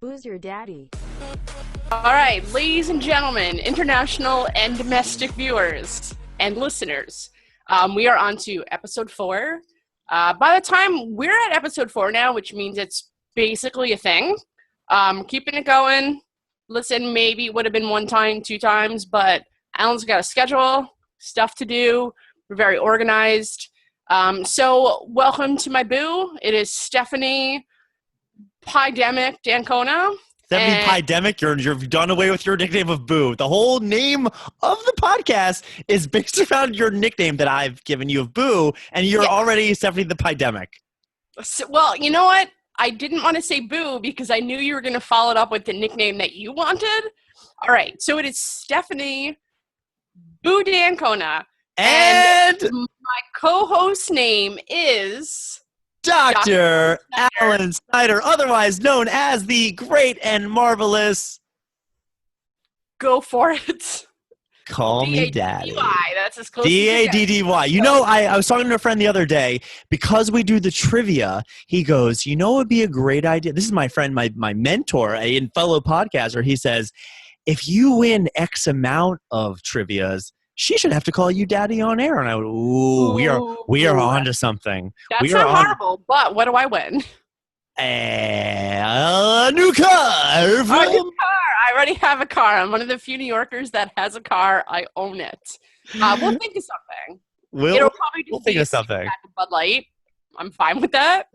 Who's your daddy? All right, ladies and gentlemen, international and domestic viewers and listeners, we are on to episode 4. By the time we're at episode 4 now, which means it's basically a thing, keeping it going. Listen, maybe it would have been 1 time, 2 times, but Alan's got a schedule, stuff to do. We're very organized. So welcome to my boo. It is Stephanie Pidemic Dancona. Stephanie Pidemic, you've done away with your nickname of Boo. The whole name of the podcast is based around your nickname that I've given you of Boo, and you're already Stephanie the Pidemic. So, well, you know what? I didn't want to say Boo because I knew you were going to follow it up with the nickname that you wanted. All right, so it is Stephanie Boo Dancona. And my co-host name is Dr. Alan Snyder, otherwise known as the great and marvelous. Go for it. Call me Daddy. That's as close D-A-D-D-Y. You know, I was talking to a friend the other day, because we do the trivia, he goes, you know what would be a great idea? This is my friend, my mentor, a fellow podcaster. He says, if you win X amount of trivias, she should have to call you Daddy on air. And I went, we are on to something. That's not horrible, but what do I win? A new car. I already have a car. I'm one of the few New Yorkers that has a car. I own it. We'll think of something. It'll probably just think of something. Bud Light. I'm fine with that.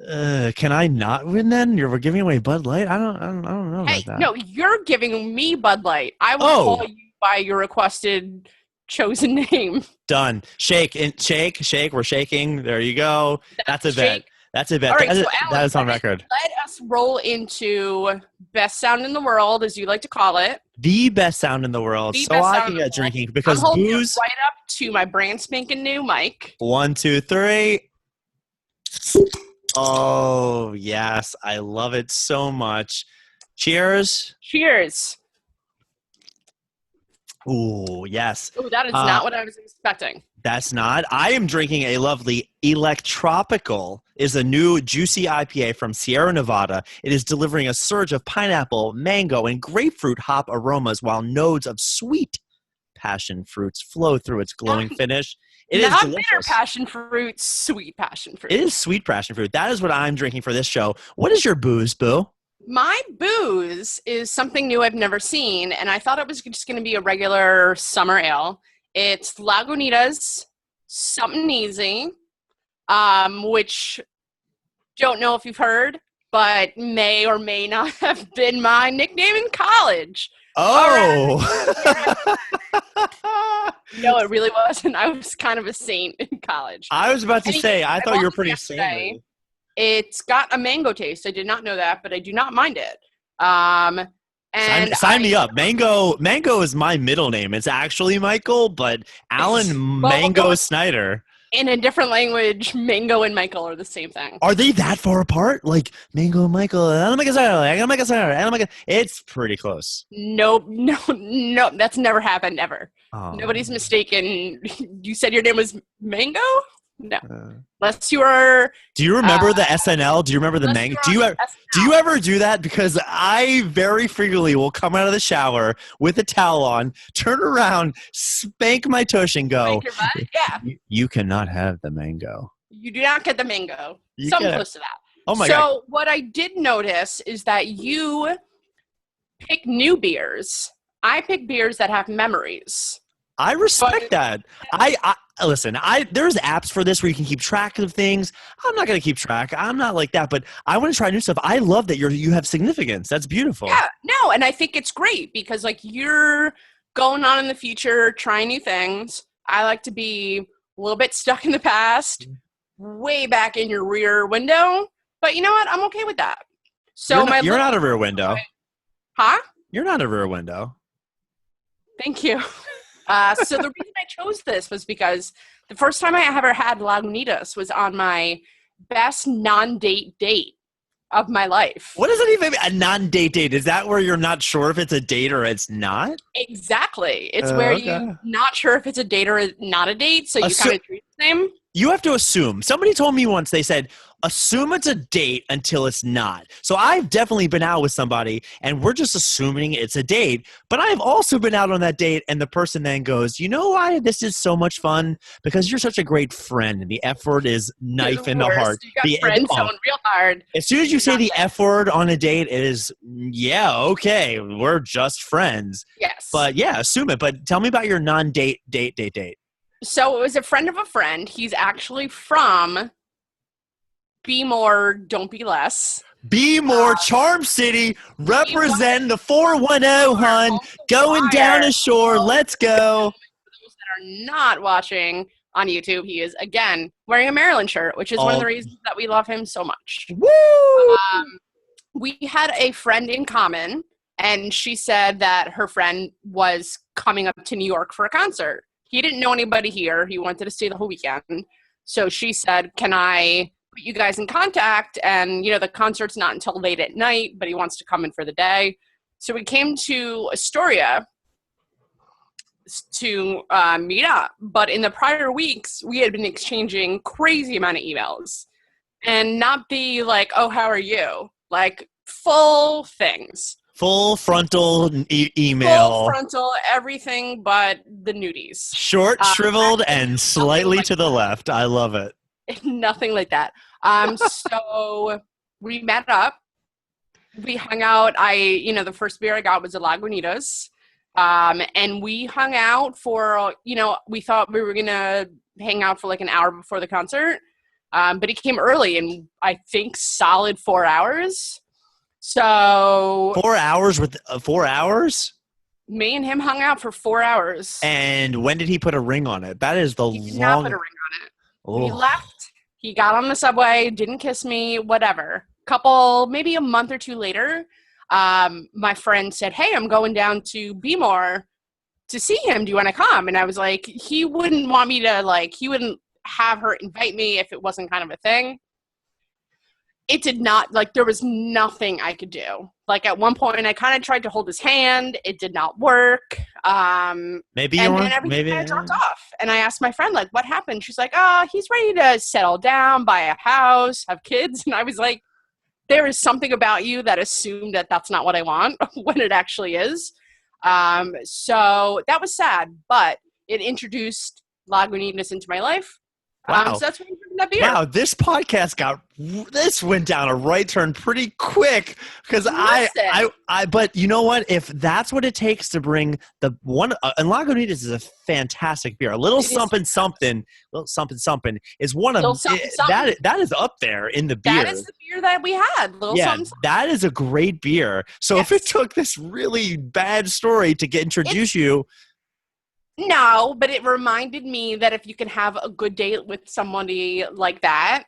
Can I not win then? You're giving away Bud Light? I don't know about that. No, you're giving me Bud Light. I will call you by your requested chosen name. Done. Shake. We're shaking. There you go. That's a bet. That's a bet. All right, so Alan, that is on record. Let us roll into best sound in the world, as you like to call it. The best sound in the world. So I can get drinking because I'm holding booze. It right up to my brand spanking new mic. 1, 2, 3. Oh yes, I love it so much. Cheers. Cheers. Ooh, yes. Ooh, that is not what I was expecting. That's not. I am drinking a lovely Electropical. Is a new juicy IPA from Sierra Nevada. It is delivering a surge of pineapple, mango, and grapefruit hop aromas while nodes of sweet passion fruits flow through its glowing finish. It is delicious. Not bitter passion fruit, sweet passion fruit. It is sweet passion fruit. That is what I'm drinking for this show. What is your booze, Boo? My booze is something new I've never seen, and I thought it was just going to be a regular summer ale. It's Lagunitas Something Easy, which don't know if you've heard, but may or may not have been my nickname in college. Oh! No, it really wasn't. I was kind of a saint in college. I was about to say, I thought you were pretty saintly. It's got a mango taste. I did not know that, but I do not mind it. And sign me up. Mango is my middle name. It's actually Michael, but Alan Mango Snyder. In a different language, Mango and Michael are the same thing. Are they that far apart? Like Mango, Michael, it's pretty close. Nope. No, that's never happened ever. Oh. Nobody's mistaken. You said your name was Mango? No. Unless you are. Do you remember the SNL? Do you remember the Mango? Do you ever do that? Because I very frequently will come out of the shower with a towel on, turn around, spank my tush, and go, Spank your butt? Yeah. You cannot have the mango. You do not get the mango. Something close to that. Oh my God. So what I did notice is that you pick new beers. I pick beers that have memories. I respect that. I listen, there's apps for this where you can keep track of things. I'm not going to keep track. I'm not like that, but I want to try new stuff. I love that you have significance. That's beautiful. Yeah, no, and I think it's great because like you're going on in the future, trying new things. I like to be a little bit stuck in the past, way back in your rear window. But you know what? I'm okay with that. So you're not a rear window. Huh? You're not a rear window. Thank you. So the reason I chose this was because the first time I ever had Lagunitas was on my best non-date date of my life. What is it even? A non-date date? Is that where you're not sure if it's a date or it's not? Exactly. It's where you're not sure if it's a date or not a date, so you kind of treat the same. You have to assume. Somebody told me once, they said, assume it's a date until it's not. So I've definitely been out with somebody and we're just assuming it's a date. But I've also been out on that date and the person then goes, you know why this is so much fun? Because you're such a great friend. And the F word is knife in the heart. You got friends going real hard. As soon as you say the F word on a date, it is, yeah, okay, we're just friends. Yes. But yeah, assume it. But tell me about your non-date date. So it was a friend of a friend. He's actually from Be More, Don't Be Less. Be More, Charm City, represent the 410, hun. Going down ashore. Let's go. For those that are not watching on YouTube, he is, again, wearing a Maryland shirt, which is one of the reasons that we love him so much. Woo! We had a friend in common, and she said that her friend was coming up to New York for a concert. He didn't know anybody here. He wanted to stay the whole weekend. So she said, can I put you guys in contact? And, the concert's not until late at night, but he wants to come in for the day. So we came to Astoria to meet up. But in the prior weeks, we had been exchanging crazy amount of emails. And not be like, oh, how are you? Like, full things. Full frontal email. Full frontal, everything but the nudies. Short, shriveled, and slightly to the left. I love it. Nothing like that. So we met up. We hung out. The first beer I got was a Lagunitas. And we hung out for, we thought we were going to hang out for like an hour before the concert. But he came early and I think solid 4 hours. So 4 hours with 4 hours? Me and him hung out for 4 hours. And when did he put a ring on it? That is the He did not put a ring on it. Oh. He left. He got on the subway, didn't kiss me, whatever. Maybe a month or two later, my friend said, hey, I'm going down to Be More to see him. Do you want to come? And I was like, he wouldn't want me to, he wouldn't have her invite me if it wasn't kind of a thing. It did not, there was nothing I could do. At one point, I kind of tried to hold his hand. It did not work. Maybe and then everything kind of dropped off. And I asked my friend, what happened? She's like, he's ready to settle down, buy a house, have kids. And I was like, there is something about you that assumed that that's not what I want when it actually is. So that was sad, but it introduced Lagunitas into my life. Wow. So that's what I'm drinking that beer. Wow, this podcast went down a right turn pretty quick because but you know what? If that's what it takes to bring and Lagunitas is a fantastic beer. A little something is one of that is up there in the beer. That is the beer that we had. Something. That is a great beer. So if it took this really bad story to introduce you. No, but it reminded me that if you can have a good date with somebody like that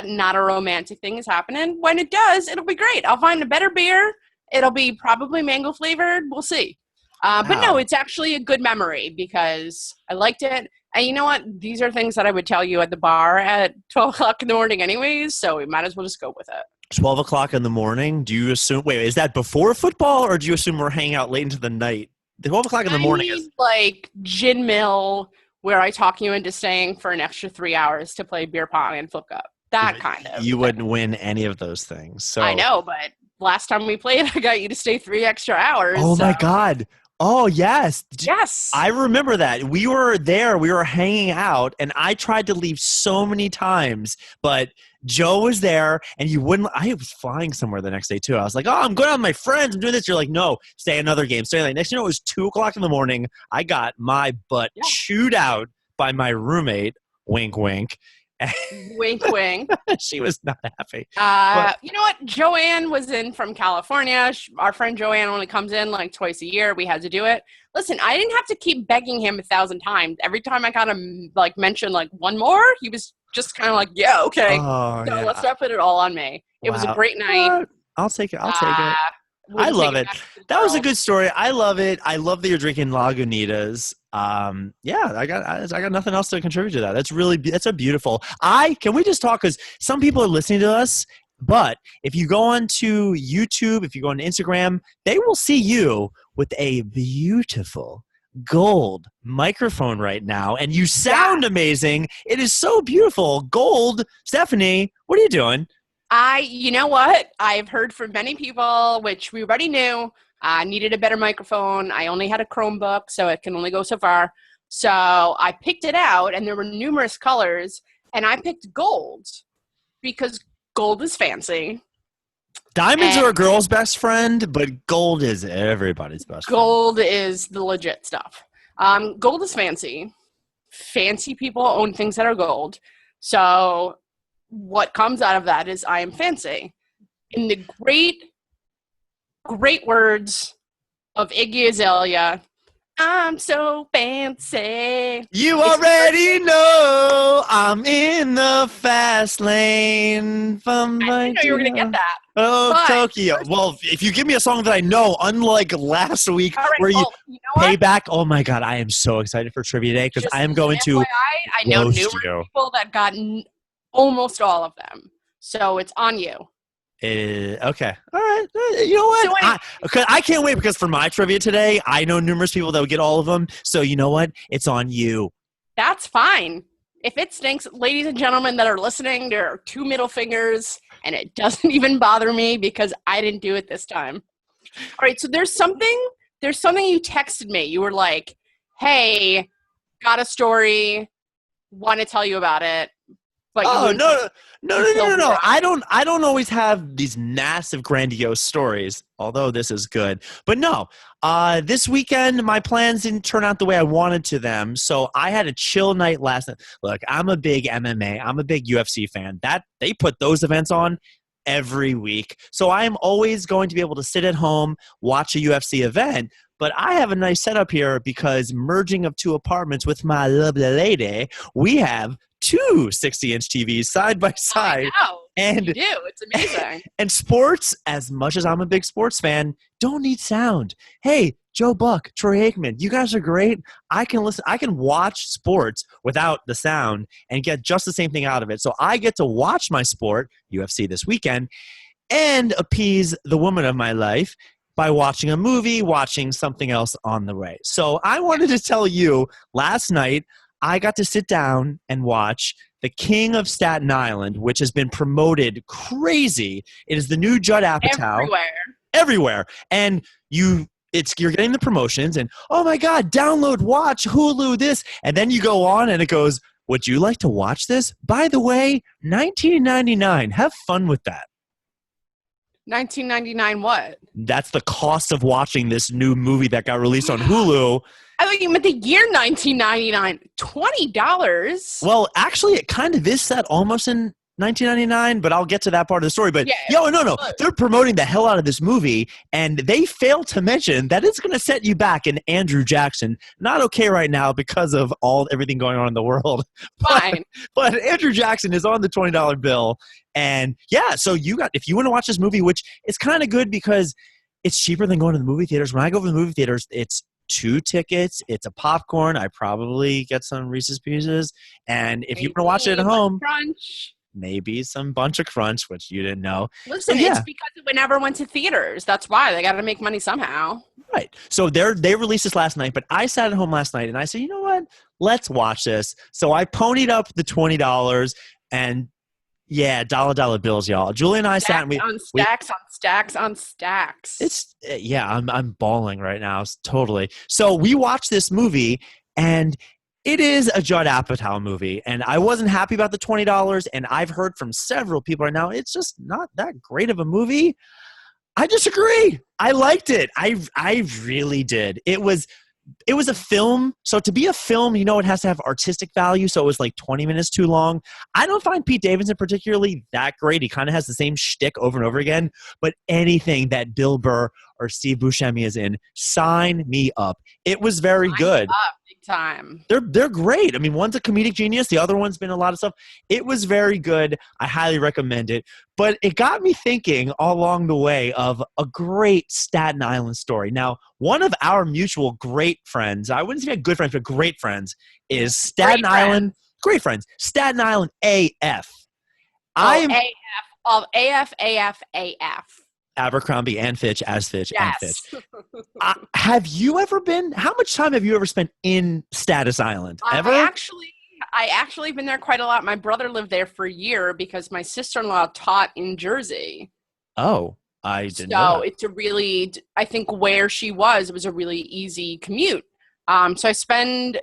not a romantic thing is happening. When it does, it'll be great. I'll find a better beer. It'll be probably mango flavored. We'll see. But no, it's actually a good memory because I liked it. And you know what? These are things that I would tell you at the bar at 12 o'clock in the morning anyways, so we might as well just go with it. 12 o'clock in the morning? Do you assume – wait, is that before football or do you assume we're hanging out late into the night? The 12 o'clock in the morning is gin mill where I talk you into staying for an extra 3 hours to play beer pong and flip cup. That kind of. You wouldn't win any of those things. So I know, but last time we played, I got you to stay 3 extra hours. Oh my God. Oh, yes. Yes. I remember that. We were there. We were hanging out, and I tried to leave so many times, but Joe was there, and you wouldn't. I was flying somewhere the next day, too. I was like, I'm going out with my friends. I'm doing this. You're like, no, stay another game. Stay like, next thing you know, it was 2 o'clock in the morning. I got my butt chewed out by my roommate. Wink, wink. Wink, wink. She was not happy. You know what? Joanne was in from California. Our friend Joanne only comes in twice a year. We had to do it. Listen, I didn't have to keep begging him 1,000 times. Every time I got him mention one more, he was just kind of yeah, okay. Let's not put it all on me. It was a great night. I'll take it. I love it. That was a good story. I love it. I love that you're drinking Lagunitas. I got nothing else to contribute to that. That's a beautiful. Can we just talk, because some people are listening to us, but if you go on to YouTube, if you go on Instagram, they will see you with a beautiful gold microphone right now, and you sound amazing. It is so beautiful. Gold. Stephanie, what are you doing? You know what? I've heard from many people, which we already knew, I needed a better microphone. I only had a Chromebook, so it can only go so far. So I picked it out, and there were numerous colors, and I picked gold because gold is fancy. Diamonds are a girl's best friend, but gold is everybody's best friend. Gold is the legit stuff. Gold is fancy. Fancy people own things that are gold. So what comes out of that is I am fancy. In the great words of Iggy Azalea, I'm so fancy. You already know I'm in the fast lane. I didn't know you were going to get that. Oh, Tokyo. Well, if you give me a song that I know, unlike last week where you know pay back, oh my God, I am so excited for Trivia Day because I am going to I know numerous people that got almost all of them. So it's on you. Okay. All right. You know what? I can't wait because for my trivia today, I know numerous people that would get all of them. So you know what? It's on you. That's fine. If it stinks, ladies and gentlemen that are listening, there are 2 middle fingers, and it doesn't even bother me because I didn't do it this time. All right. So there's something you texted me. You were like, hey, got a story, want to tell you about it. But no. I don't always have these massive grandiose stories, although this is good. But no, this weekend my plans didn't turn out the way I wanted to them. So I had a chill night last night. Look, I'm a big MMA, I'm a big UFC fan. That they put those events on every week. So I am always going to be able to sit at home, watch a UFC event. But I have a nice setup here because merging of 2 apartments with my lovely lady, we have 2 60-inch TVs side by side. I know. And you do. It's amazing. And sports, as much as I'm a big sports fan, don't need sound. Hey, Joe Buck, Troy Aikman, you guys are great. I can listen. I can watch sports without the sound and get just the same thing out of it. So I get to watch my sport, UFC this weekend, and appease the woman of my life by watching a movie, watching something else on the way. So I wanted to tell you, last night, I got to sit down and watch The King of Staten Island, which has been promoted crazy. It is the new Judd Apatow. Everywhere. And you're getting the promotions and, oh my God, download, watch, Hulu, this. And then you go on and it goes, would you like to watch this? By the way, $19.99. Have fun with that. $19.99 what? That's the cost of watching this new movie that got released on Hulu. I thought you meant the year $19.99. $20? Well, actually, it kind of is set almost in $19.99, but I'll get to that part of the story. But no. They're promoting the hell out of this movie, and they fail to mention that it's going to set you back in Andrew Jackson. Not okay right now because of everything going on in the world. Fine. But Andrew Jackson is on the $20 bill. And yeah, so if you want to watch this movie, which is kind of good because it's cheaper than going to the movie theaters. When I go to the movie theaters, it's 2 tickets. It's a popcorn. I probably get some Reese's Pieces. And if you want to watch it at home, maybe some bunch of crunch, which you didn't know. Listen, it's because it never went to theaters. That's why. They got to make money somehow. Right. So they released this last night, but I sat at home last night and I said, you know what? Let's watch this. So I ponied up the $20 and dollar bills, y'all. Julie and I sat and on stacks on stacks. It's I'm bawling right now, totally. So we watched this movie, and it is a Judd Apatow movie, and I wasn't happy about the $20. And I've heard from several people right now, it's just not that great of a movie. I disagree. I liked it. I really did. It was a film. So to be a film, it has to have artistic value. So it was like 20 minutes too long. I don't find Pete Davidson particularly that great. He kind of has the same shtick over and over again. But anything that Bill Burr or Steve Buscemi is in, sign me up. It was very good. Big time. They're great. I mean, one's a comedic genius. The other one's been a lot of stuff. It was very good. I highly recommend it. But it got me thinking all along the way of a great Staten Island story. Now, one of our mutual great friends, I wouldn't say good friends, but great friends, is Staten Island. Great friends. Staten Island AF. AF. Abercrombie and Fitch as Fitch and Fitch. Have you ever been? How much time have you ever spent in Status Island? I Ever? actually, I actually been there quite a lot. My brother lived there for a year because my sister-in-law taught in Jersey. Oh, I didn't know So that. it's a really, I think where she was, it was a really easy commute. So I spend,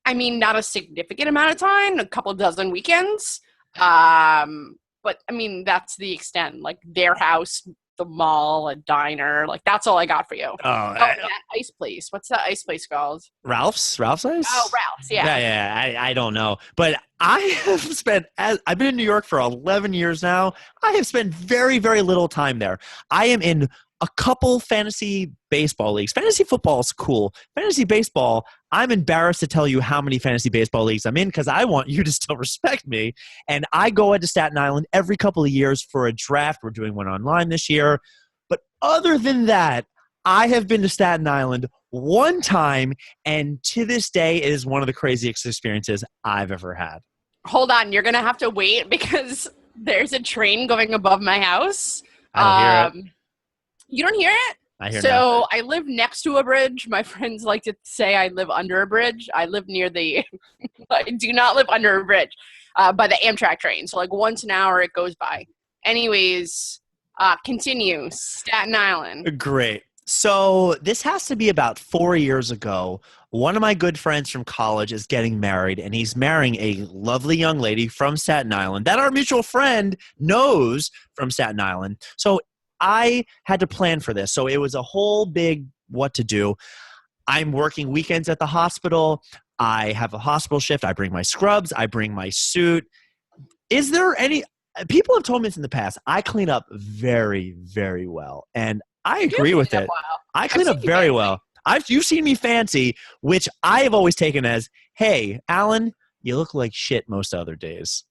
I mean, not a significant amount of time, a couple dozen weekends. But I mean, that's the extent. Like their house, the mall, a diner, like that's all I got for you. Oh, Oh, and that ice place. What's that ice place called? Ralph's Oh, Ice? Ralph's. Yeah, Yeah. yeah, I don't know. But I have I've been in New York for 11 years now. I have spent very, very little time there. I am in a couple fantasy baseball leagues. Fantasy football is cool. Fantasy baseball, I'm embarrassed to tell you how many fantasy baseball leagues I'm in because I want you to still respect me. And I go into Staten Island every couple of years for a draft. We're doing one online this year. But other than that, I have been to Staten Island one time, and to this day, it is one of the craziest experiences I've ever had. Hold on, you're gonna have to wait because there's a train going above my house. I don't hear it. Um, you don't hear it? I hear nothing. So I live next to a bridge. My friends like to say I live under a bridge. I live near the. I do not live under a bridge, by the Amtrak train. So like once an hour it goes by. Anyways, continue. Staten Island. Great. So this has to be about 4 years ago. One of my good friends from college is getting married, and he's marrying a lovely young lady from Staten Island that our mutual friend knows from Staten Island. So I had to plan for this. So it was a whole big what to do. I'm working weekends at the hospital. I have a hospital shift. I bring my scrubs. I bring my suit. Is there any people have told me this in the past? I clean up very, very well, and I You do agree with clean up it. well. I I've clean seen up you very fancy. well. You've seen me fancy, which I have always taken as, hey, Alan, you look like shit most other days.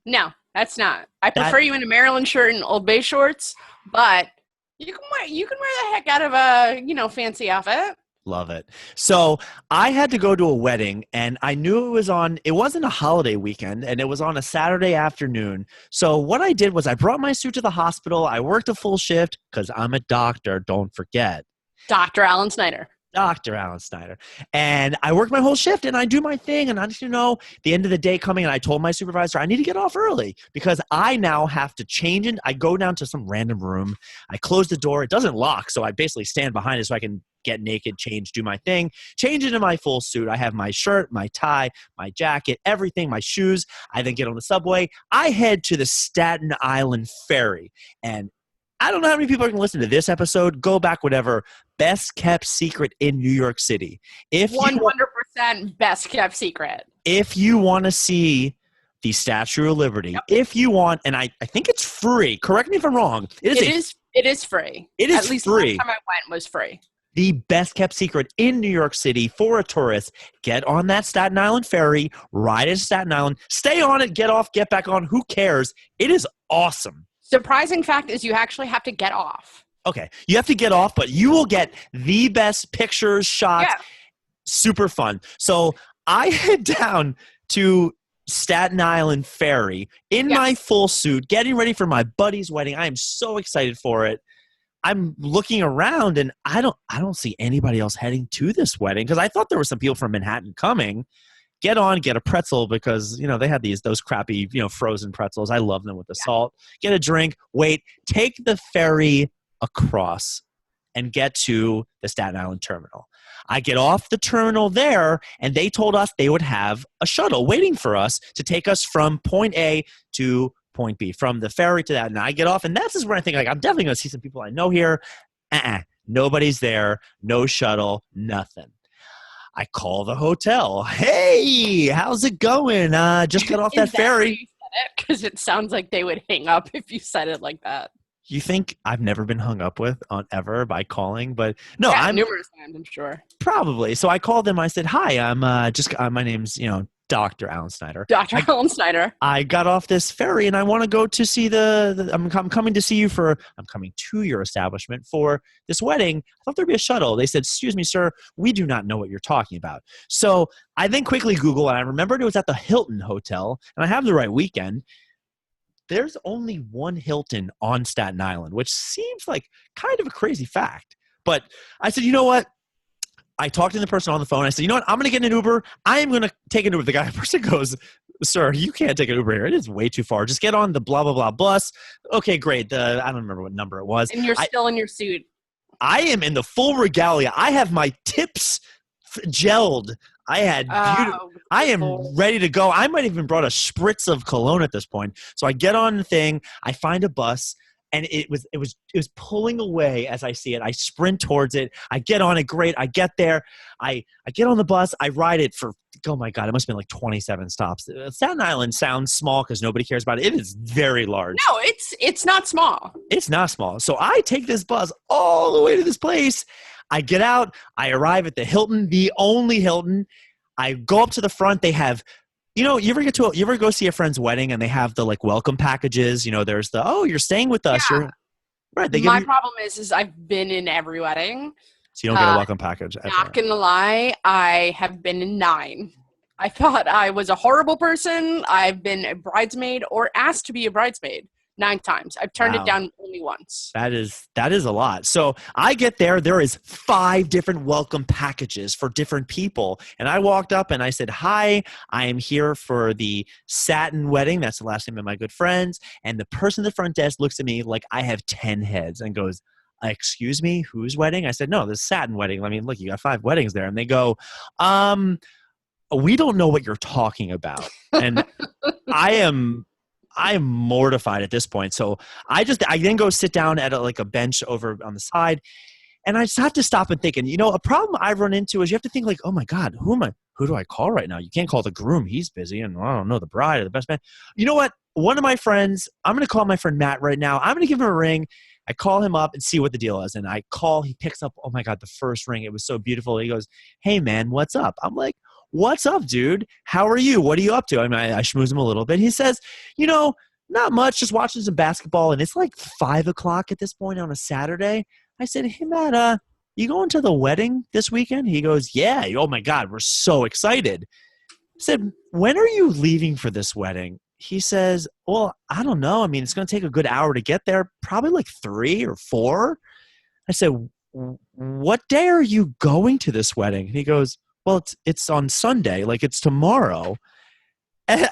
No, that's not. I That prefer you in a Maryland shirt and Old Bay shorts, but you can wear the heck out of a fancy outfit. Love it. So I had to go to a wedding, and I knew it wasn't a holiday weekend, and it was on a Saturday afternoon. So what I did was I brought my suit to the hospital. I worked a full shift because I'm a doctor, don't forget. Dr. Alan Snyder. Dr. Alan Snyder. And I work my whole shift and I do my thing. And I just, the end of the day coming, and I told my supervisor, I need to get off early because I now have to change. And I go down to some random room. I close the door. It doesn't lock. So I basically stand behind it so I can get naked, change, do my thing, change into my full suit. I have my shirt, my tie, my jacket, everything, my shoes. I then get on the subway. I head to the Staten Island ferry. And I don't know how many people are going to listen to this episode. Go back, whatever. Best kept secret in New York City. If you 100% best kept secret. if you want to see the Statue of Liberty, Yep. if you want, and I think it's free. Correct me if I'm wrong. It is free. It is At least free. the last time I went was free. The best kept secret in New York City for a tourist. Get on that Staten Island ferry, ride to Staten Island, stay on it, get off, get back on. Who cares? It is awesome. Surprising fact is you actually have to get off. Okay, you have to get off, but you will get the best pictures, shots. Yeah. Super fun. So I head down to Staten Island Ferry in Yes. my full suit, getting ready for my buddy's wedding. I am so excited for it. I'm looking around and I don't see anybody else heading to this wedding because I thought there were some people from Manhattan coming. Get on, get a pretzel because they had those crappy frozen pretzels. I love them with the salt. Get a drink. Wait, take the ferry across and get to the Staten Island terminal. I get off the terminal there, and they told us they would have a shuttle waiting for us to take us from point A to point B, from the ferry to that. And I get off, and that's just where I think, I'm definitely going to see some people I know here. Nobody's there, no shuttle, nothing. I call the hotel. Hey, how's it going? Just got off that ferry. Because it sounds like they would hang up if you said it like that. You think I've never been hung up with ever by calling, but no, Yeah, I'm numerous times, I'm sure. probably. So I called them. I said, "Hi, I'm my name's Dr. Alan Snyder. Dr. Alan Snyder. I got off this ferry and I want to go to see I'm coming to see you I'm coming to your establishment for this wedding. I thought there'd be a shuttle." They said, "Excuse me, sir, we do not know what you're talking about." So I then quickly Google and I remembered it was at the Hilton Hotel, and I have the right weekend. There's only one Hilton on Staten Island, which seems like kind of a crazy fact. But I said, you know what? I talked to the person on the phone. I said, you know what? I'm going to get an Uber. I am going to take an Uber. The person goes, sir, you can't take an Uber here. It is way too far. Just get on the blah, blah, blah bus. Okay, great. I don't remember what number it was. And you're still in your suit. I am in the full regalia. I have my tips gelled. I am ready to go. I might even brought a spritz of cologne at this point. So I get on the thing. I find a bus. And it was pulling away as I see it. I sprint towards it. I get on it. Great. I get there. I get on the bus. I ride it for, oh my God, it must have been like 27 stops. Staten Island sounds small because nobody cares about it. It is very large. No, it's not small. It's not small. So I take this bus all the way to this place. I get out. I arrive at the Hilton, the only Hilton. I go up to the front. They have, you ever go see a friend's wedding and they have the like welcome packages? There's the, oh, you're staying with us. Yeah. You're right. My problem is I've been in every wedding. So you don't get a welcome package. Not gonna lie, I have been in 9. I thought I was a horrible person. I've been a bridesmaid or asked to be a bridesmaid 9 times. I've turned it down only once. That is a lot. So I get there. There is 5 different welcome packages for different people. And I walked up and I said, hi, I am here for the Staten wedding. That's the last name of my good friends. And the person at the front desk looks at me like I have 10 heads and goes, excuse me, whose wedding? I said, no, the Staten wedding. I mean, look, you got 5 weddings there. And they go, we don't know what you're talking about. And I am mortified at this point. So I then go sit down at a bench over on the side, and I just have to stop and think. And a problem I've run into is you have to think like, oh my God, who do I call right now? You can't call the groom. He's busy. And I don't know, the bride or the best man. You know what? One of my friends, I'm going to call my friend Matt right now. I'm going to give him a ring. I call him up and see what the deal is. And he picks up, oh my God, the first ring. It was so beautiful. He goes, hey man, what's up? I'm like, what's up, dude? How are you? What are you up to? I mean, I schmooze him a little bit. He says, not much, just watching some basketball. And it's like 5 o'clock at this point on a Saturday. I said, hey, Matt, you going to the wedding this weekend? He goes, yeah. Oh, my God, we're so excited. I said, when are you leaving for this wedding? He says, well, I don't know. I mean, it's going to take a good hour to get there, probably like 3 or 4. I said, what day are you going to this wedding? And he goes, well, it's on Sunday, like it's tomorrow. And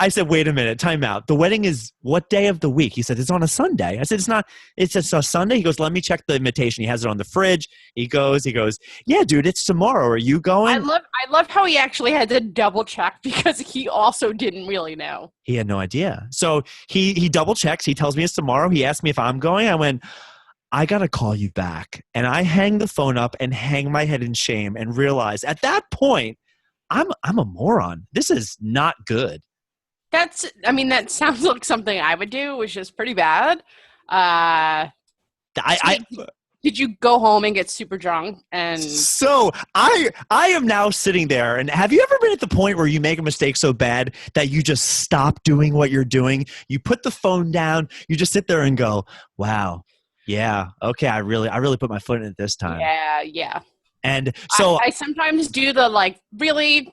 I said, wait a minute, time out. The wedding is what day of the week? He said, it's on a Sunday. I said, it's a Sunday. He goes, let me check the invitation. He has it on the fridge. He goes, yeah, dude, it's tomorrow. Are you going? I love how he actually had to double check because he also didn't really know. He had no idea. So he double checks. He tells me it's tomorrow. He asked me if I'm going. I went, I got to call you back. And I hang the phone up and hang my head in shame and realize at that point, I'm a moron. This is not good. That sounds like something I would do, which is pretty bad. Did you go home and get super drunk? And so I am now sitting there. And have you ever been at the point where you make a mistake so bad that you just stop doing what you're doing? You put the phone down. You just sit there and go, wow. Yeah. Okay. I really put my foot in it this time. Yeah. And so I sometimes do the like, really.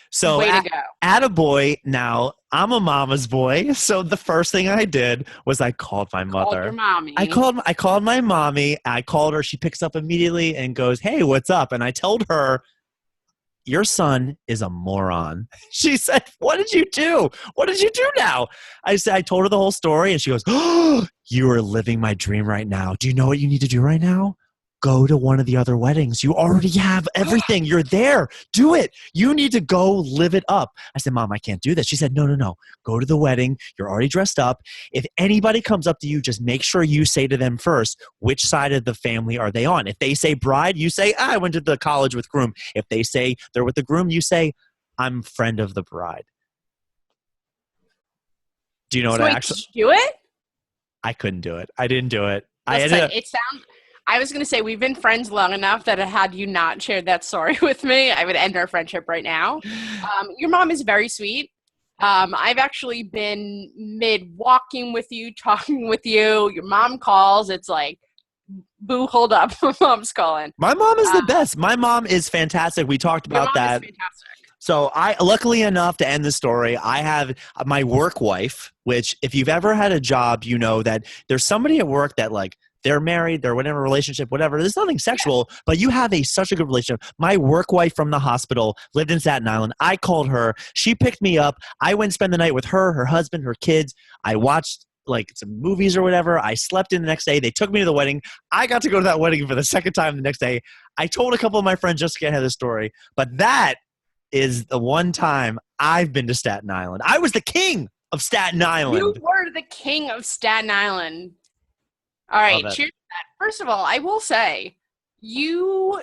So attaboy, now I'm a mama's boy. So the first thing I did was I called my mother. Called your mommy. I called my mommy. I called her. She picks up immediately and goes, hey, what's up? And I told her, your son is a moron. She said, what did you do? What did you do now? I told her the whole story and she goes, oh, you are living my dream right now. Do you know what you need to do right now? Go to one of the other weddings. You already have everything. You're there. Do it. You need to go live it up. I said, Mom, I can't do that. She said, no. Go to the wedding. You're already dressed up. If anybody comes up to you, just make sure you say to them first, which side of the family are they on? If they say bride, you say, I went to the college with groom. If they say they're with the groom, you say, I'm friend of the bride. Do you know what I actually do it? I couldn't do it. I didn't do it. I was going to say, we've been friends long enough that had you not shared that story with me, I would end our friendship right now. Your mom is very sweet. I've actually been mid-walking with you, talking with you. Your mom calls. It's like, Boo, hold up. My mom's calling. My mom is the best. My mom is fantastic. We talked about that. Is fantastic. So luckily enough to end the story, I have my work wife, which if you've ever had a job, you know that there's somebody at work that like they're married, they're whatever relationship, whatever. There's nothing sexual, but you have such a good relationship. My work wife from the hospital lived in Staten Island. I called her. She picked me up. I went and spent the night with her husband, her kids. I watched like some movies or whatever. I slept in the next day. They took me to the wedding. I got to go to that wedding for the second time the next day. I told a couple of my friends just to get ahead of the story, but that is the one time I've been to Staten Island. I was the king of Staten Island. You were the king of Staten Island. All right, cheers to that. First of all, I will say, you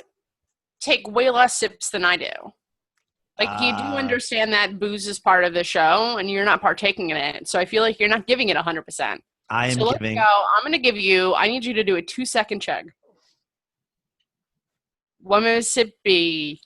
take way less sips than I do. Like, you do understand that booze is part of the show, and you're not partaking in it. So I feel like you're not giving it 100%. I am so let's giving. go. I'm going to give you, I need you to do a 2-second chug. 1 Mississippi.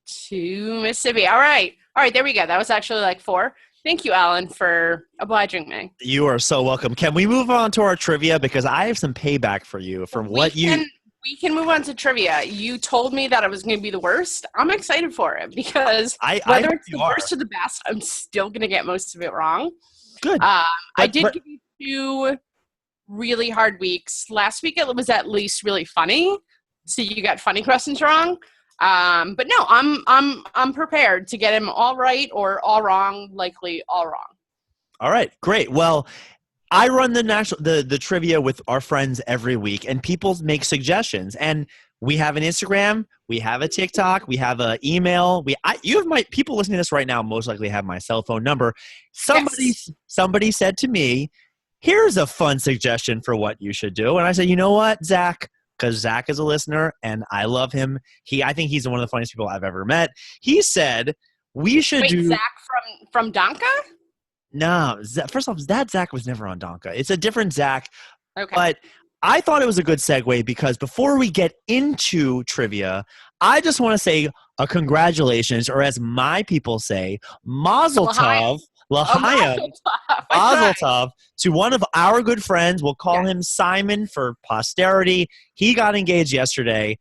2 Mississippi. All right. All right, there we go. That was actually like 4. Thank you, Alan, for obliging me. You are so welcome. Can we move on to our trivia? Because I have some payback for you from what you... We can move on to trivia. You told me that it was going to be the worst. I'm excited for it because whether it's the worst or the best, I'm still going to get most of it wrong. Good. I did give you 2 really hard weeks. Last week it was at least really funny, so you got funny questions wrong. But no, I'm prepared to get him all right or all wrong, likely all wrong. All right, great. Well, I run the trivia with our friends every week, and people make suggestions. And we have an Instagram, we have a TikTok, we have an email. People listening to this right now most likely have my cell phone number. Somebody said to me, "Here's a fun suggestion for what you should do." And I said, "You know what, Zach?" Because Zach is a listener, and I love him. I think he's one of the funniest people I've ever met. He said we should do. Zach from Donka? No, first off, that Zach was never on Donka. It's a different Zach. Okay. But I thought it was a good segue because before we get into trivia, I just want to say a congratulations, or as my people say, Mazel Tov. L'chaim, Mazel Tov to one of our good friends. We'll call him Simon for posterity. He got engaged yesterday.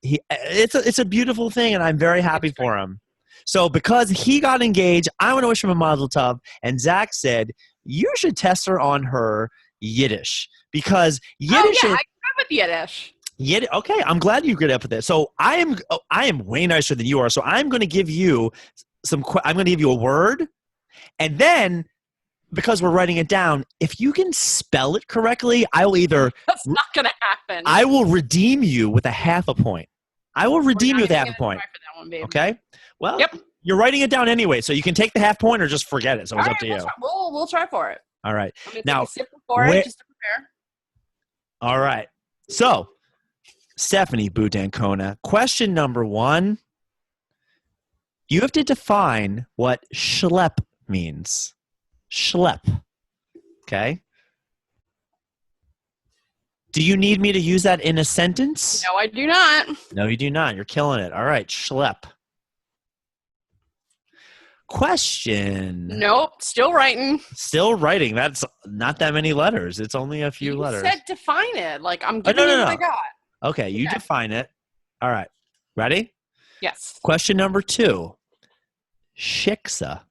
It's a beautiful thing, and I'm very happy for him. So because he got engaged, I want to wish him a Mazel Tov. And Zach said, you should test her on her Yiddish. Because Yiddish I grew up with Yiddish. Okay, I'm glad you grew up with it. So I am way nicer than you are. So I'm going to give you I'm going to give you a word. And then, because we're writing it down, if you can spell it correctly, I will either... That's not going to happen. I will redeem you with a half a point. I will redeem you with a half a point. For that one, babe. Okay? Well, you're writing it down anyway, so you can take the half point or just forget it. So it's up to you. We'll try for it. All right. I'm going to take a sip before it just to prepare. All right. So, Stephanie Boo Dancona, question number 1. You have to define what schlep means. Schlep. Okay? Do you need me to use that in a sentence? No, I do not. No, you do not. You're killing it. All right, schlep. Question. Nope, still writing. Still writing. That's not that many letters. It's only a few letters. You said define it. Like, I'm giving you what I got. Okay, you define it. All right. Ready? Yes. Question number 2. Shiksa.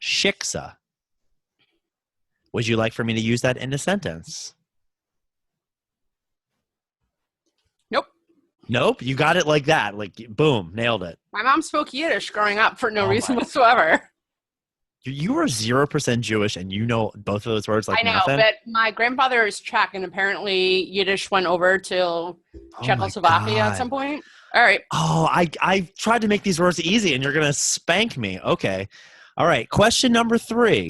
Shiksa. Would you like for me to use that in a sentence? Nope. You got it like that. Like, boom, nailed it. My mom spoke Yiddish growing up for no reason whatsoever. You are 0% Jewish, and you know both of those words like nothing? I know, but my grandfather is Czech, and apparently Yiddish went over to Czechoslovakia at some point. All right. Oh, I tried to make these words easy, and you're going to spank me. Okay. All right. Question number 3.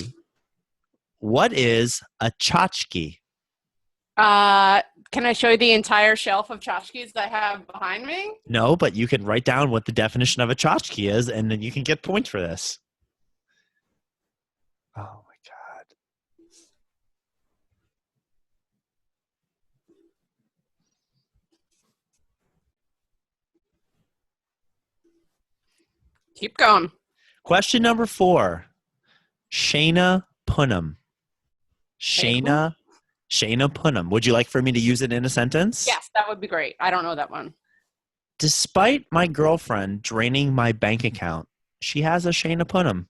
What is a tchotchke? Can I show you the entire shelf of tchotchkes that I have behind me? No, but you can write down what the definition of a tchotchke is, and then you can get points for this. Oh, my God. Keep going. Question number 4. Shana Punim. Shana Punim. Would you like for me to use it in a sentence? Yes, that would be great. I don't know that one. Despite my girlfriend draining my bank account, she has a Shana Punim.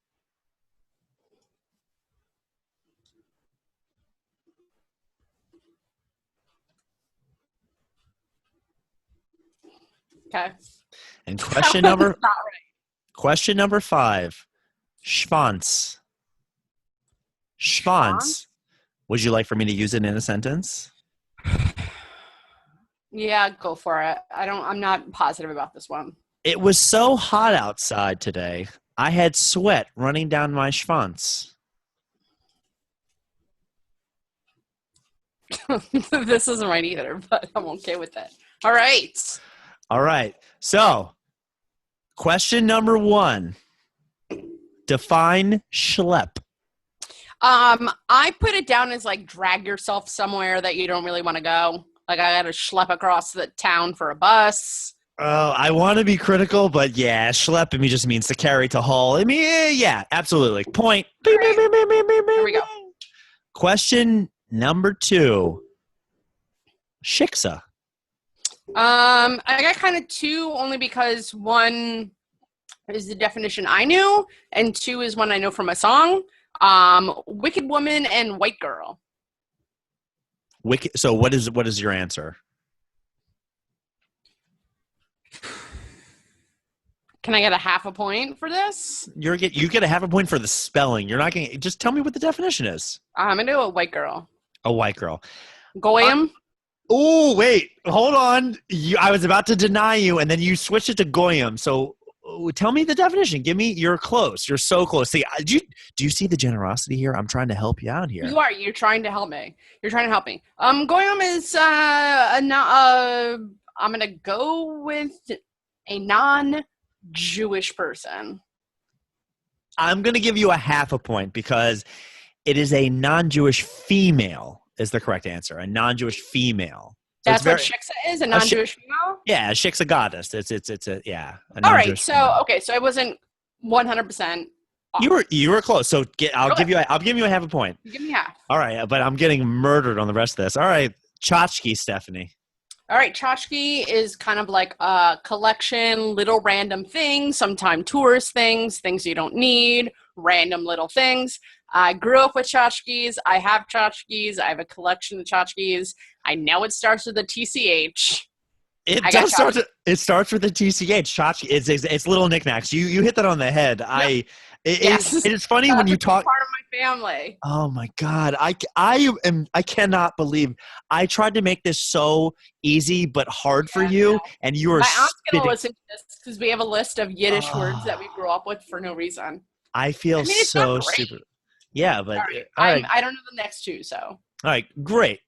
Okay. And That one's not right. question number 5. Schwanz. Schwan? Schwanz. Would you like for me to use it in a sentence? Yeah, go for it. I'm not positive about this one. It was so hot outside today, I had sweat running down my schwanz. This isn't right either, but I'm okay with it. All right. All right. So, question number 1. Define schlep. I put it down as like drag yourself somewhere that you don't really want to go. Like I got to schlep across the town for a bus. Oh, I want to be critical, but yeah, schlep to me just means to carry to haul. I mean, yeah, absolutely. Point. Here we go. Question number 2. Shiksa. I got kind of 2 only because 1 is the definition I knew, and 2 is one I know from a song. Wicked Woman and White Girl. Wicked. So what is your answer? Can I get a half a point for this? You get a half a point for the spelling. You're not going. Just tell me what the definition is. I'm gonna do a white girl. A white girl. Goyim. Oh wait, hold on. I was about to deny you, and then you switched it to goyim. So tell me the definition. You're close. You're so close. See, do you see the generosity here? I'm trying to help you out here. You are. You're trying to help me. Goyim is I'm gonna go with a non-Jewish person. I'm going to give you a half a point because it is a non-Jewish female is the correct answer. A non-Jewish female. So that's what Shiksa is, a non-Jewish female? Yeah, Shiksa goddess. It's a all right, so I wasn't 100% off. You were close. So I'll give you a half a point. Give me half. All right, but I'm getting murdered on the rest of this. All right, tchotchke, Stephanie. All right, tchotchke is kind of like a collection, little random things, sometimes tourist things you don't need, random little things. I grew up with tchotchkes. I have tchotchkes. I have a collection of tchotchkes. I know it starts with a TCH. It starts with a TCH. Tchotchke. It's little knickknacks. You hit that on the head. Yep. It is funny when you talk. Part of my family. Oh my God! I cannot believe I tried to make this so easy but hard for you, and you were. My aunt's gonna listen to this because we have a list of Yiddish words that we grew up with for no reason. I feel so stupid. Yeah, but all right. I don't know the next 2, so. All right, great.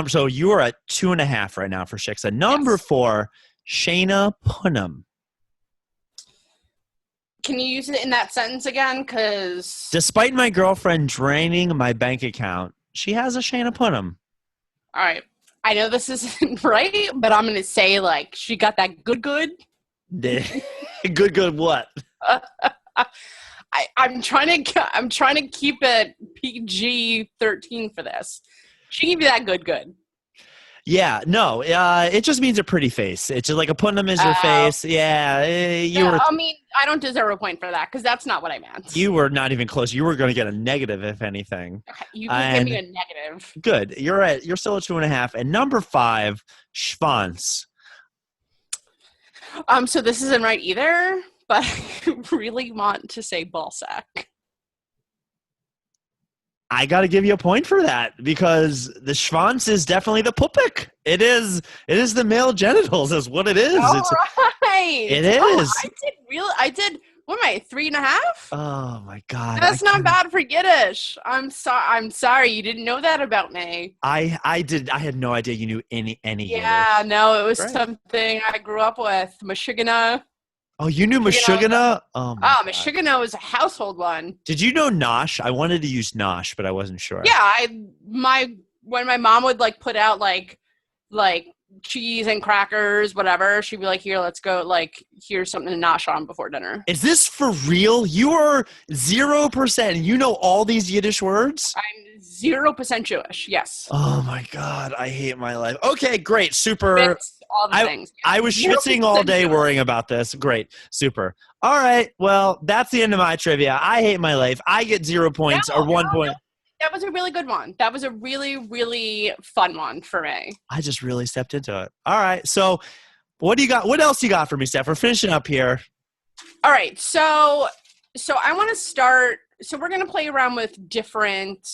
So you are at 2.5 right now for Shiksa. Number 4, Shayna Punim. Can you use it in that sentence again? Because despite my girlfriend draining my bank account, she has a Shayna Punim. All right. I know this isn't right, but I'm going to say, like, she got that good. Good what? I'm trying to keep it PG-13 for this. She gave you that good. Yeah, no, it just means a pretty face. It's just like a punim is your face. Yeah, I mean, I don't deserve a point for that because that's not what I meant. You were not even close. You were going to get a negative, if anything. Okay, you can give me a negative. Good. You're still at 2.5. And number 5, schwanz. So this isn't right either, but I really want to say ballsack. I got to give you a point for that because the schwanz is definitely the pupik. It is the male genitals is what it is. All right. It is. I did, what am I, 3.5? Oh my God. That's not bad for Yiddish. I'm sorry. You didn't know that about me. I had no idea you knew any Yeah, Yiddish. no, it was something I grew up with. Mashugana. Oh, you knew Meshuggah? Oh, Meshuggah was a household one. Did you know Nosh? I wanted to use Nosh, but I wasn't sure. Yeah, when my mom would like put out like cheese and crackers, whatever, she'd be like, "Here, let's go. Like, here's something to nosh on before dinner." Is this for real? You are 0%. You know all these Yiddish words? I'm 0% Jewish. Yes. Oh my God, I hate my life. Okay, great, super. All the things. Yeah. I was schwitzing all day worrying about this. Great, super. All right, well, that's the end of my trivia. I hate my life. I get 0 points or 1 point. That was a really good one. That was a really, really fun one for me. I just really stepped into it. All right. So what do you got? What else you got for me, Steph? We're finishing up here. All right. So I want to start. So we're going to play around with different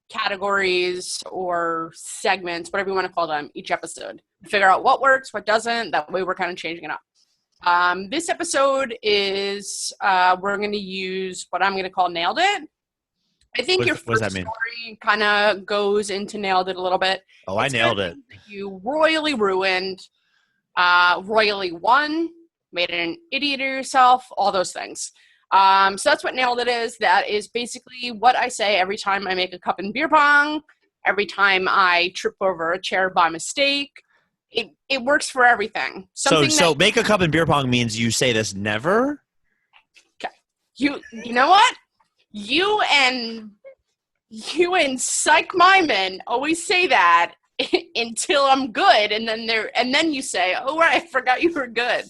categories or segments, whatever you want to call them, each episode. Figure out what works, what doesn't. That way we're kind of changing it up. This episode is we're going to use what I'm going to call Nailed It. I think your first story kind of goes into Nailed It a little bit. Oh, I nailed it. You royally ruined, royally won, made an idiot of yourself, all those things. So that's what Nailed It is. That is basically what I say every time I make a cup in beer pong, every time I trip over a chair by mistake. It works for everything. So make a cup in beer pong means you say this never? Okay. You know what? You and Psych My Men always say that until I'm good, and then you say, "Oh right, I forgot you were good."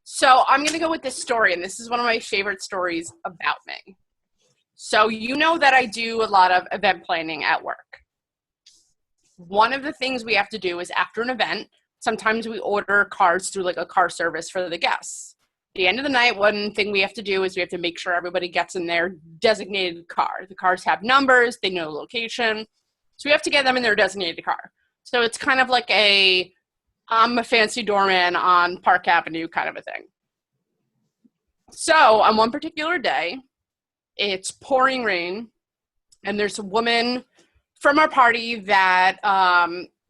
So I'm gonna go with this story, and this is one of my favorite stories about me. So you know that I do a lot of event planning at work. One of the things we have to do is after an event, sometimes we order cars through like a car service for the guests. At the end of the night, one thing we have to do is we have to make sure everybody gets in their designated car. The cars have numbers, they know location. So we have to get them in their designated car. So it's kind of like I'm a fancy doorman on Park Avenue kind of a thing. So on one particular day, it's pouring rain, and there's a woman from our party that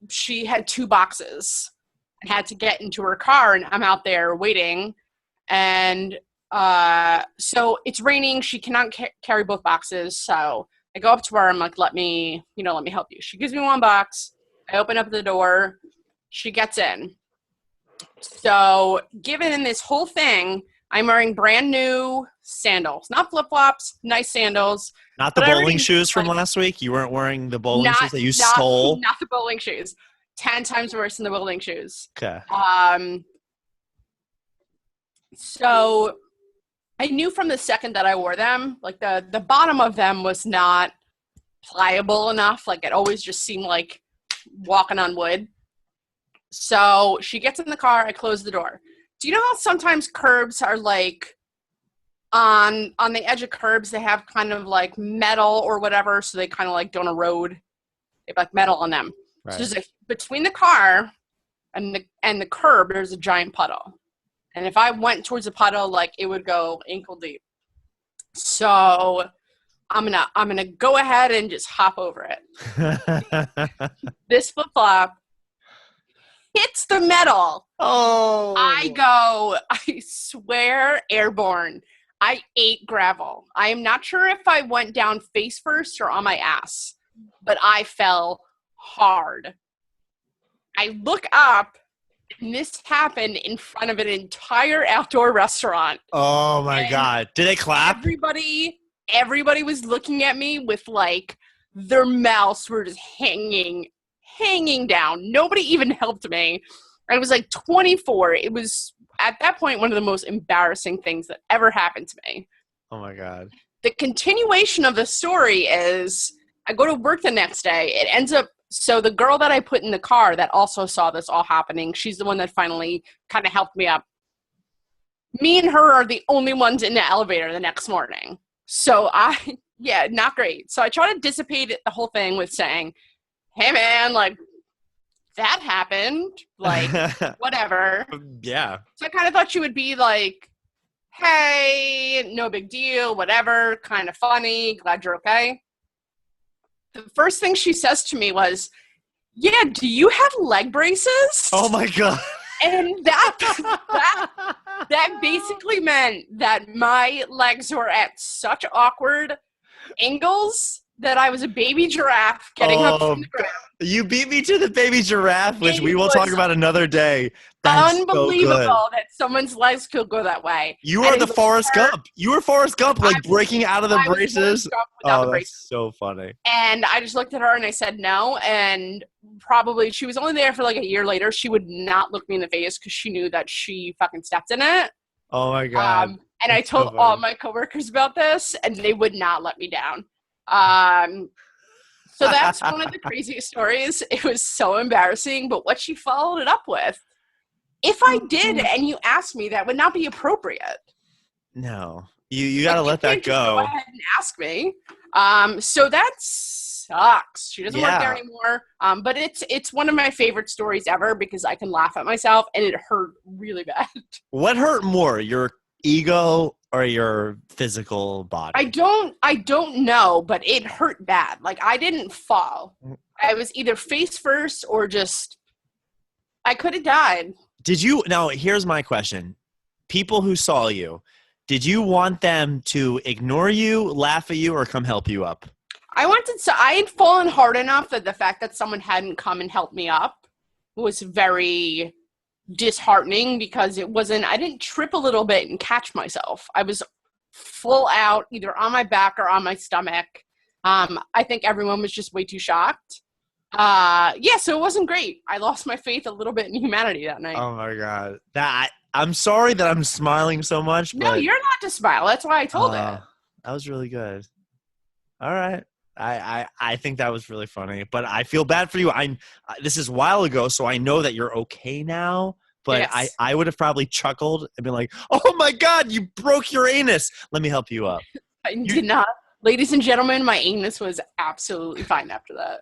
she had 2 boxes and had to get into her car, and I'm out there waiting. And so it's raining. She cannot carry both boxes. So I go up to her. I'm like, let me help you. She gives me 1 box. I open up the door. She gets in. So given this whole thing, I'm wearing brand new sandals, not flip-flops, nice sandals. Not the bowling shoes from last week? You weren't wearing the bowling shoes that you stole? Not the bowling shoes. 10 times worse than the bowling shoes. Okay. So I knew from the second that I wore them, like the bottom of them was not pliable enough. Like it always just seemed like walking on wood. So she gets in the car, I close the door. Do you know how sometimes curbs are like on the edge of curbs, they have kind of like metal or whatever, so they kind of like don't erode. They have like metal on them. Right. So there's like between the car and the curb, there's a giant puddle. And if I went towards the puddle, like it would go ankle deep. So I'm gonna go ahead and just hop over it. This flip-flop hits the metal. Oh. I swear, airborne. I ate gravel. I am not sure if I went down face first or on my ass, but I fell hard. I look up, and this happened in front of an entire outdoor restaurant. Oh my God. Did they clap? Everybody was looking at me with like their mouths were just hanging down. Nobody even helped me. I was like 24. It was at that point one of the most embarrassing things that ever happened to me. Oh my God. The continuation of the story is I go to work the next day. It ends up, so the girl that I put in the car that also saw this all happening, she's the one that finally kind of helped me up. Me and her are the only ones in the elevator the next morning. So not great. So I try to dissipate the whole thing with saying, hey man, like that happened, like whatever. Yeah. So I kind of thought she would be like, hey, no big deal, whatever, kind of funny, glad you're okay. The first thing she says to me was, yeah, do you have leg braces? Oh my God. And that basically meant that my legs were at such awkward angles that I was a baby giraffe getting up from the ground. You beat me to the baby giraffe, which we will talk about another day. That's unbelievable that someone's legs could go that way. You were the Forrest Gump. You were Forrest Gump, like breaking out of the braces. Oh, that's so funny. And I just looked at her and I said no. And probably she was only there for like a year later. She would not look me in the face because she knew that she fucking stepped in it. Oh my God. And I told all my coworkers about this, and they would not let me down. So that's one of the craziest stories. It was so embarrassing, but what she followed it up with, if I did and you asked me, that would not be appropriate. No. You got Like, to you let can't that just go go. ahead and ask me. So that sucks. She doesn't work there Yeah. anymore. But it's one of my favorite stories ever because I can laugh at myself and it hurt really bad. What hurt more, your ego or your physical I body? don't know, but it hurt bad. Like, I didn't fall. I was either face first or just I could have died. Now, here's my question. People who saw you, did you want them to ignore you, laugh at you, or come help you up? I had fallen hard enough that the fact that someone hadn't come and helped me up was very disheartening because I didn't trip a little bit and catch myself. I was full out, either on my back or on my stomach. I think everyone was just way too shocked. Yeah, so it wasn't great. I lost my faith a little bit in humanity that night. Oh my God. I'm sorry that I'm smiling so much, No, but you're not to smile. That's why I told it. that was really good. All right. I think that was really funny, but I feel bad for you. This is a while ago, so I know that you're okay now. But Yes. I would have probably chuckled and been like, "Oh my God, you broke your anus. Let me help you up." I did not. Ladies and gentlemen, my anus was absolutely fine after that.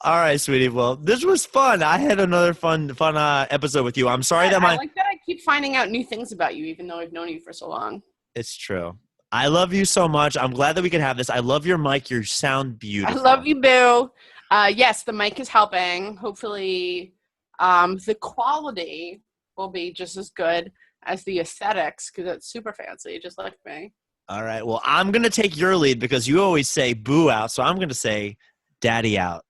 All right, sweetie. Well, this was fun. I had another fun episode with you. I'm sorry that I like that I keep finding out new things about you, even though I've known you for so long. It's true. I love you so much. I'm glad that we could have this. I love your mic. You sound beautiful. I love you, Boo. Yes, the mic is helping. Hopefully, the quality will be just as good as the aesthetics because it's super fancy, just like me. All right. Well, I'm going to take your lead because you always say boo out. So I'm going to say daddy out.